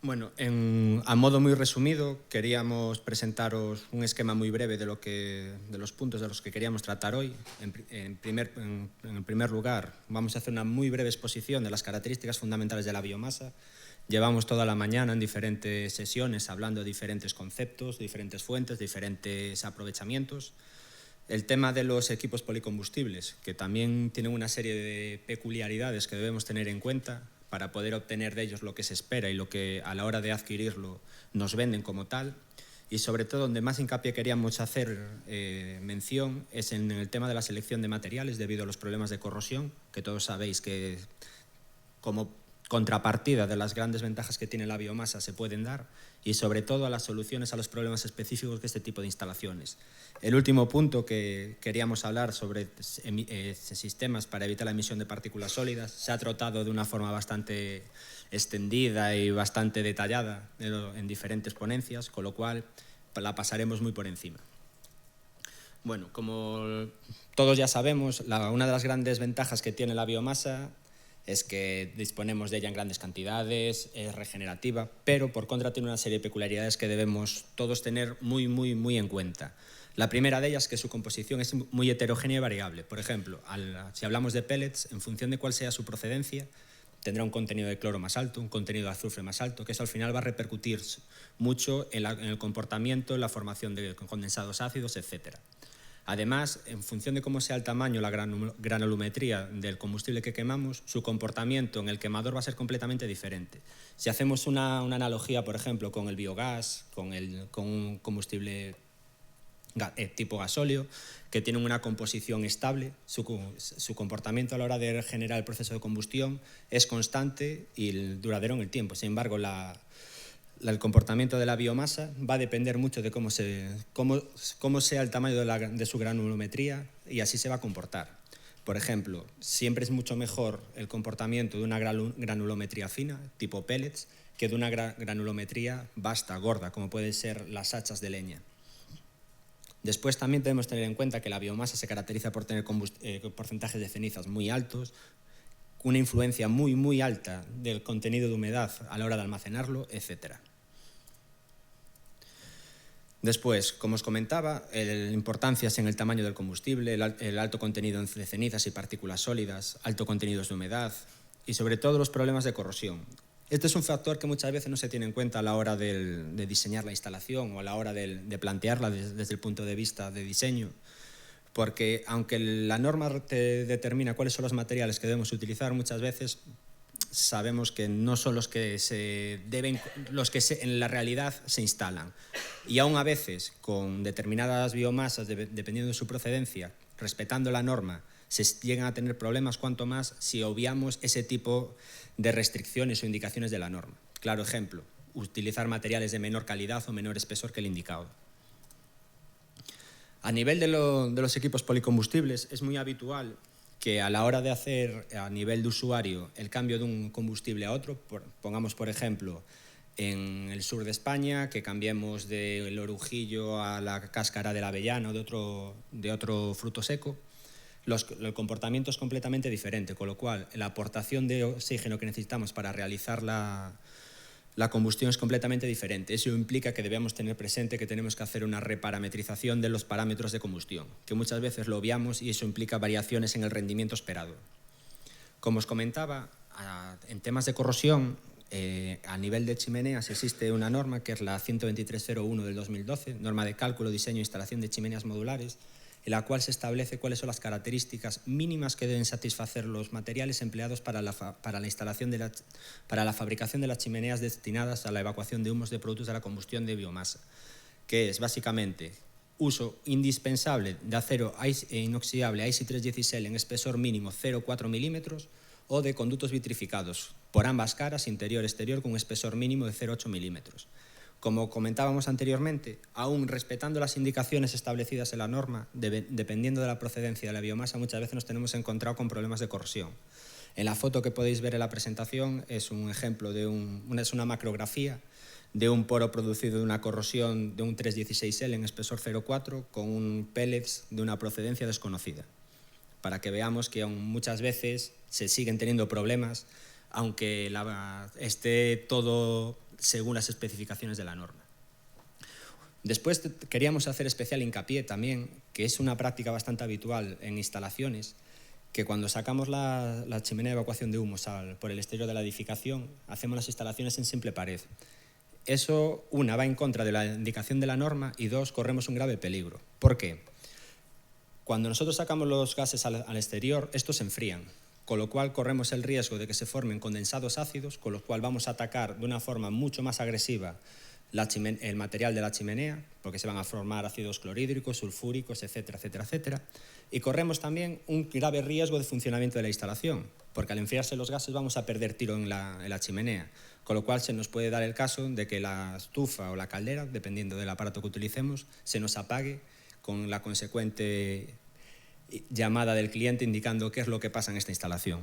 Bueno, a modo muy resumido, queríamos presentaros un esquema muy breve de los puntos de los que queríamos tratar hoy. En primer lugar, vamos a hacer una muy breve exposición de las características fundamentales de la biomasa. Llevamos toda la mañana en diferentes sesiones hablando de diferentes conceptos, diferentes fuentes, diferentes aprovechamientos. El tema de los equipos policombustibles, que también tienen una serie de peculiaridades que debemos tener en cuenta para poder obtener de ellos lo que se espera y lo que a la hora de adquirirlo nos venden como tal. Y sobre todo, donde más hincapié queríamos hacer mención es en el tema de la selección de materiales debido a los problemas de corrosión, que todos sabéis que como contrapartida de las grandes ventajas que tiene la biomasa se pueden dar, y sobre todo a las soluciones a los problemas específicos de este tipo de instalaciones. El último punto que queríamos hablar sobre sistemas para evitar la emisión de partículas sólidas se ha tratado de una forma bastante extendida y bastante detallada en diferentes ponencias, con lo cual la pasaremos muy por encima. Bueno, como todos ya sabemos, una de las grandes ventajas que tiene la biomasa es que disponemos de ella en grandes cantidades, es regenerativa, pero por contra tiene una serie de peculiaridades que debemos todos tener muy en cuenta. La primera de ellas es que su composición es muy heterogénea y variable. Por ejemplo, si hablamos de pellets, en función de cuál sea su procedencia, tendrá un contenido de cloro más alto, un contenido de azufre más alto, que eso al final va a repercutir mucho en el comportamiento, en la formación de condensados ácidos, etc. Además, en función de cómo sea el tamaño, la granulometría del combustible que quemamos, su comportamiento en el quemador va a ser completamente diferente. Si hacemos una analogía, por ejemplo, con el biogás, con un combustible tipo gasóleo, que tiene una composición estable, su comportamiento a la hora de generar el proceso de combustión es constante y duradero en el tiempo. Sin embargo, el comportamiento de la biomasa va a depender mucho de cómo sea el tamaño de su granulometría, y así se va a comportar. Por ejemplo, siempre es mucho mejor el comportamiento de una granulometría fina, tipo pellets, que de una granulometría vasta, gorda, como pueden ser las hachas de leña. Después también debemos tener en cuenta que la biomasa se caracteriza por tener porcentajes de cenizas muy altos, una influencia muy alta del contenido de humedad a la hora de almacenarlo, etc. Después, como os comentaba, la importancia es en el tamaño del combustible, el alto contenido de cenizas y partículas sólidas, alto contenido de humedad y sobre todo los problemas de corrosión. Este es un factor que muchas veces no se tiene en cuenta a la hora de diseñar la instalación o a la hora de plantearla desde el punto de vista de diseño, porque aunque la norma te determina cuáles son los materiales que debemos utilizar, muchas veces sabemos que no son los que en la realidad se instalan. Y aún a veces, con determinadas biomasas, dependiendo de su procedencia, respetando la norma, se llegan a tener problemas, cuanto más si obviamos ese tipo de restricciones o indicaciones de la norma. Claro ejemplo, utilizar materiales de menor calidad o menor espesor que el indicado. A nivel de los equipos policombustibles, es muy habitual que a la hora de hacer a nivel de usuario el cambio de un combustible a otro, pongamos por ejemplo en el sur de España, que cambiemos del orujillo a la cáscara del avellano de otro fruto seco, el comportamiento es completamente diferente, con lo cual la aportación de oxígeno que necesitamos para realizar la combustión es completamente diferente. Eso implica que debemos tener presente que tenemos que hacer una reparametrización de los parámetros de combustión, que muchas veces lo obviamos y eso implica variaciones en el rendimiento esperado. Como os comentaba, en temas de corrosión, a nivel de chimeneas existe una norma que es la 123.01 del 2012, norma de cálculo, diseño e instalación de chimeneas modulares, en la cual se establece cuáles son las características mínimas que deben satisfacer los materiales empleados para la fabricación de las chimeneas destinadas a la evacuación de humos de productos de la combustión de biomasa, que es básicamente uso indispensable de acero inoxidable ISI 316 en espesor mínimo 0,4 milímetros o de conductos vitrificados por ambas caras, interior-exterior, con un espesor mínimo de 0,8 milímetros. Como comentábamos anteriormente, aún respetando las indicaciones establecidas en la norma, dependiendo de la procedencia de la biomasa, muchas veces nos tenemos encontrado con problemas de corrosión. En la foto que podéis ver en la presentación es un ejemplo es una macrografía de un poro producido de una corrosión de un 316L en espesor 0,4 con un pellets de una procedencia desconocida, para que veamos que aún muchas veces se siguen teniendo problemas aunque esté todo según las especificaciones de la norma. Después queríamos hacer especial hincapié también, que es una práctica bastante habitual en instalaciones, que cuando sacamos la chimenea de evacuación de humos por el exterior de la edificación, hacemos las instalaciones en simple pared. Eso, una, va en contra de la indicación de la norma y dos, corremos un grave peligro. ¿Por qué? Cuando nosotros sacamos los gases al exterior, estos se enfrían, con lo cual corremos el riesgo de que se formen condensados ácidos, con lo cual vamos a atacar de una forma mucho más agresiva el material de la chimenea, porque se van a formar ácidos clorhídricos, sulfúricos, etcétera, etcétera, etcétera. Y corremos también un grave riesgo de funcionamiento de la instalación, porque al enfriarse los gases vamos a perder tiro en la chimenea, con lo cual se nos puede dar el caso de que la estufa o la caldera, dependiendo del aparato que utilicemos, se nos apague con la consecuente llamada del cliente indicando qué es lo que pasa en esta instalación.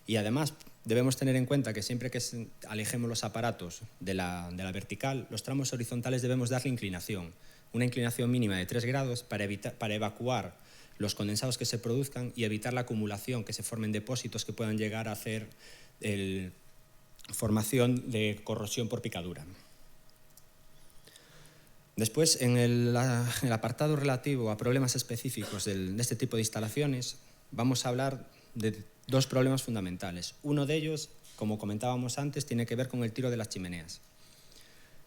Y además debemos tener en cuenta que siempre que alejemos los aparatos de la vertical, los tramos horizontales debemos darle inclinación, una inclinación mínima de 3 grados para evacuar los condensados que se produzcan y evitar la acumulación, que se formen depósitos que puedan llegar a hacer formación de corrosión por picadura. Después, en el apartado relativo a problemas específicos de este tipo de instalaciones, vamos a hablar de 2 problemas fundamentales. Uno de ellos, como comentábamos antes, tiene que ver con el tiro de las chimeneas.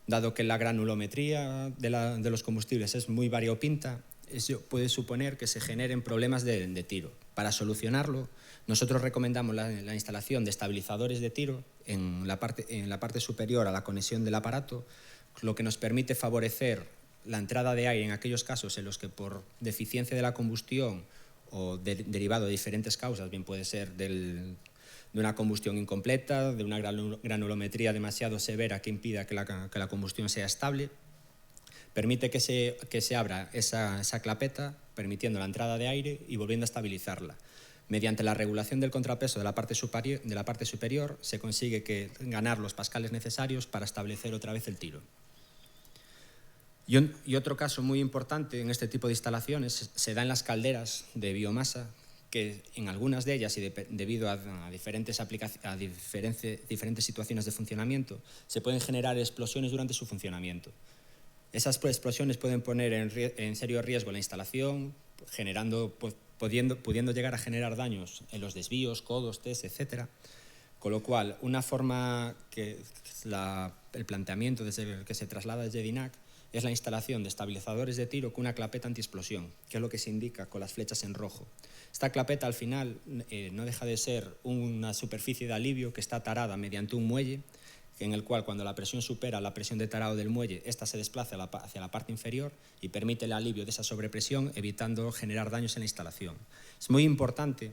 Dado que la granulometría de los combustibles es muy variopinta, eso puede suponer que se generen problemas de tiro. Para solucionarlo, nosotros recomendamos la instalación de estabilizadores de tiro en la parte superior a la conexión del aparato, lo que nos permite favorecer la entrada de aire en aquellos casos en los que por deficiencia de la combustión o derivado de diferentes causas, bien puede ser de una combustión incompleta, de una granulometría demasiado severa que impida que la combustión sea estable, permite que se abra esa clapeta, permitiendo la entrada de aire y volviendo a estabilizarla. Mediante la regulación del contrapeso de la parte superior se consigue ganar los pascales necesarios para establecer otra vez el tiro. Y otro caso muy importante en este tipo de instalaciones se da en las calderas de biomasa, que en algunas de ellas, y debido a diferentes situaciones de funcionamiento, se pueden generar explosiones durante su funcionamiento. Esas explosiones pueden poner en serio riesgo la instalación, pudiendo llegar a generar daños en los desvíos, codos, test, etc. Con lo cual, una forma que el planteamiento que se traslada desde DINAC es la instalación de estabilizadores de tiro con una clapeta antiexplosión, que es lo que se indica con las flechas en rojo. Esta clapeta al final no deja de ser una superficie de alivio que está tarada mediante un muelle, en el cual cuando la presión supera la presión de tarado del muelle, esta se desplaza hacia la parte inferior y permite el alivio de esa sobrepresión, evitando generar daños en la instalación. Es muy importante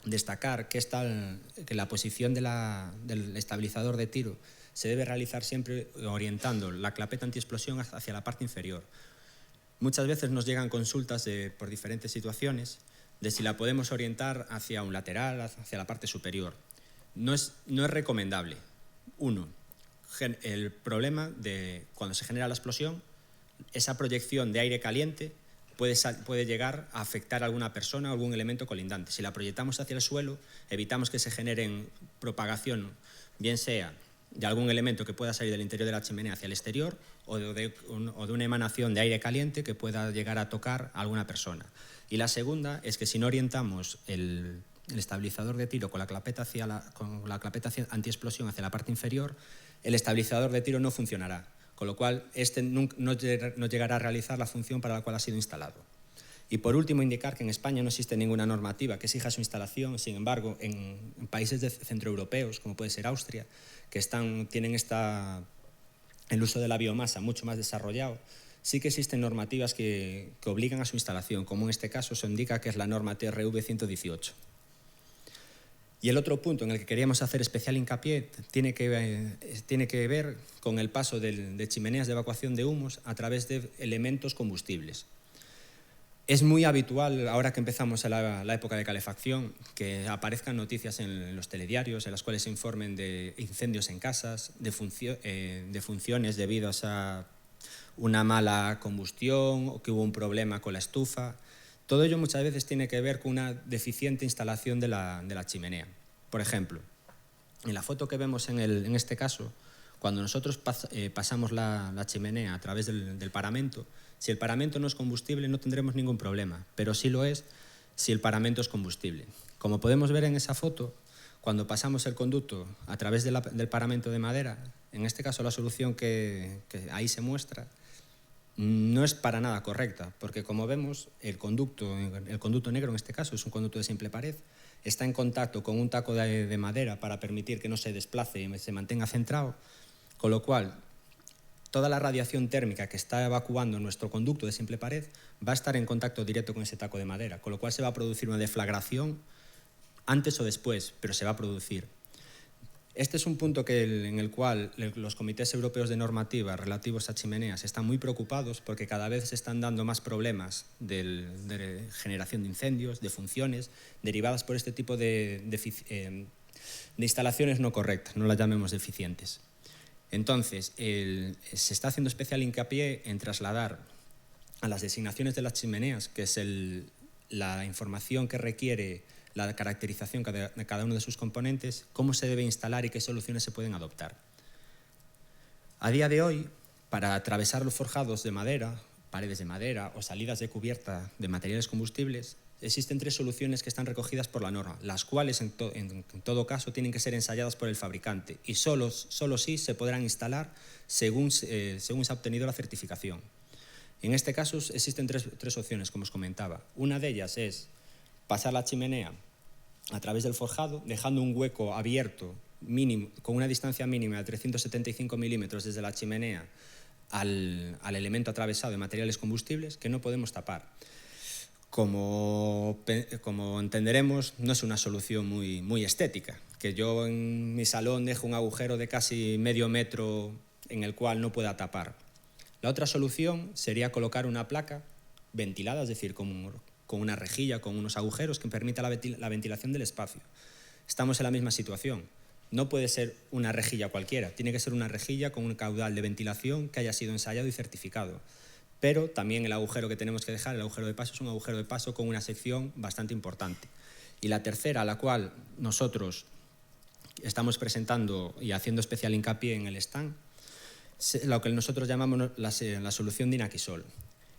destacar que la posición del estabilizador de tiro se debe realizar siempre orientando la clapeta antiexplosión hacia la parte inferior. Muchas veces nos llegan consultas por diferentes situaciones de si la podemos orientar hacia un lateral, hacia la parte superior. No es recomendable. Uno, el problema de cuando se genera la explosión, esa proyección de aire caliente puede llegar a afectar a alguna persona o algún elemento colindante. Si la proyectamos hacia el suelo, evitamos que se generen propagación, bien sea de algún elemento que pueda salir del interior de la chimenea hacia el exterior o de una emanación de aire caliente que pueda llegar a tocar a alguna persona. Y la segunda es que si no orientamos el estabilizador de tiro con la clapeta antiexplosión hacia la parte inferior, el estabilizador de tiro no funcionará, con lo cual no llegará a realizar la función para la cual ha sido instalado. Y por último, indicar que en España no existe ninguna normativa que exija su instalación. Sin embargo, en países centroeuropeos, como puede ser Austria, que tienen el uso de la biomasa mucho más desarrollado, sí que existen normativas que obligan a su instalación, como en este caso se indica que es la norma TRV 118. Y el otro punto en el que queríamos hacer especial hincapié tiene que ver con el paso de chimeneas de evacuación de humos a través de elementos combustibles. Es muy habitual, ahora que empezamos la época de calefacción, que aparezcan noticias en los telediarios en las cuales se informen de incendios en casas, de funciones debido a una mala combustión o que hubo un problema con la estufa. Todo ello muchas veces tiene que ver con una deficiente instalación de la chimenea. Por ejemplo, en la foto que vemos en este caso, Cuando nosotros pasamos la chimenea a través del paramento, si el paramento no es combustible no tendremos ningún problema, pero sí lo es si el paramento es combustible. Como podemos ver en esa foto, cuando pasamos el conducto a través del paramento de madera, en este caso la solución que ahí se muestra, no es para nada correcta, porque como vemos, el conducto negro en este caso es un conducto de simple pared, está en contacto con un taco de madera para permitir que no se desplace y se mantenga centrado, con lo cual toda la radiación térmica que está evacuando nuestro conducto de simple pared va a estar en contacto directo con ese taco de madera, con lo cual se va a producir una deflagración antes o después, pero se va a producir. Este es un punto en el cual los comités europeos de normativa relativos a chimeneas están muy preocupados porque cada vez se están dando más problemas de generación de incendios, de funciones, derivadas por este tipo de instalaciones no correctas, no las llamemos deficientes. Entonces, se está haciendo especial hincapié en trasladar a las designaciones de las chimeneas, que es la información que requiere la caracterización de cada uno de sus componentes, cómo se debe instalar y qué soluciones se pueden adoptar. A día de hoy, para atravesar los forjados de madera, paredes de madera o salidas de cubierta de materiales combustibles, existen 3 soluciones que están recogidas por la norma, las cuales en todo caso tienen que ser ensayadas por el fabricante y solo sí se podrán instalar según se ha obtenido la certificación. En este caso existen tres opciones, como os comentaba. Una de ellas es pasar la chimenea a través del forjado, dejando un hueco abierto mínimo, con una distancia mínima de 375 milímetros desde la chimenea al elemento atravesado de materiales combustibles que no podemos tapar. Como entenderemos, no es una solución muy estética, que yo en mi salón dejo un agujero de casi medio metro en el cual no pueda tapar. La otra solución sería colocar una placa ventilada, es decir, con una rejilla, con unos agujeros que permita la ventilación del espacio. Estamos en la misma situación. No puede ser una rejilla cualquiera, tiene que ser una rejilla con un caudal de ventilación que haya sido ensayado y certificado. Pero también el agujero que tenemos que dejar, el agujero de paso, es un agujero de paso con una sección bastante importante. Y la tercera, a la cual nosotros estamos presentando y haciendo especial hincapié en el stand, es lo que nosotros llamamos la solución de Inaquisol.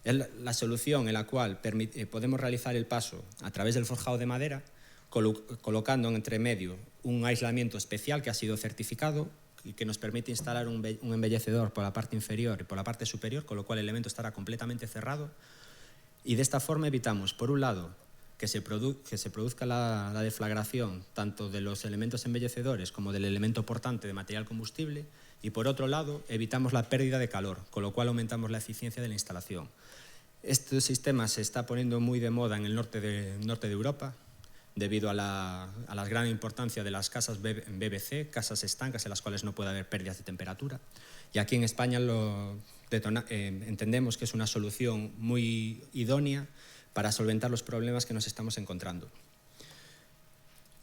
Es la solución en la cual podemos realizar el paso a través del forjado de madera, colocando entre medio un aislamiento especial que ha sido certificado y que nos permite instalar un embellecedor por la parte inferior y por la parte superior, con lo cual el elemento estará completamente cerrado. Y de esta forma evitamos, por un lado, que se produzca la deflagración tanto de los elementos embellecedores como del elemento portante de material combustible, y por otro lado evitamos la pérdida de calor, con lo cual aumentamos la eficiencia de la instalación. Este sistema se está poniendo muy de moda en el norte de Europa debido a la gran importancia de las casas BBC, casas estancas en las cuales no puede haber pérdidas de temperatura. Y aquí en España entendemos que es una solución muy idónea para solventar los problemas que nos estamos encontrando.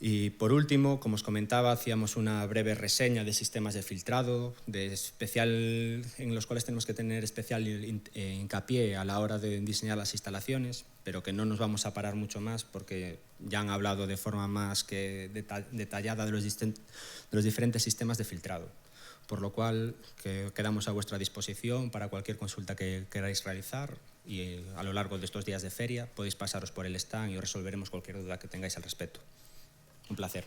Y por último, como os comentaba, hacíamos una breve reseña de sistemas de filtrado, en los cuales tenemos que tener especial hincapié a la hora de diseñar las instalaciones, pero que no nos vamos a parar mucho más porque ya han hablado de forma más que detallada de los diferentes sistemas de filtrado. Por lo cual, quedamos a vuestra disposición para cualquier consulta que queráis realizar y a lo largo de estos días de feria podéis pasaros por el stand y os resolveremos cualquier duda que tengáis al respecto. Un placer.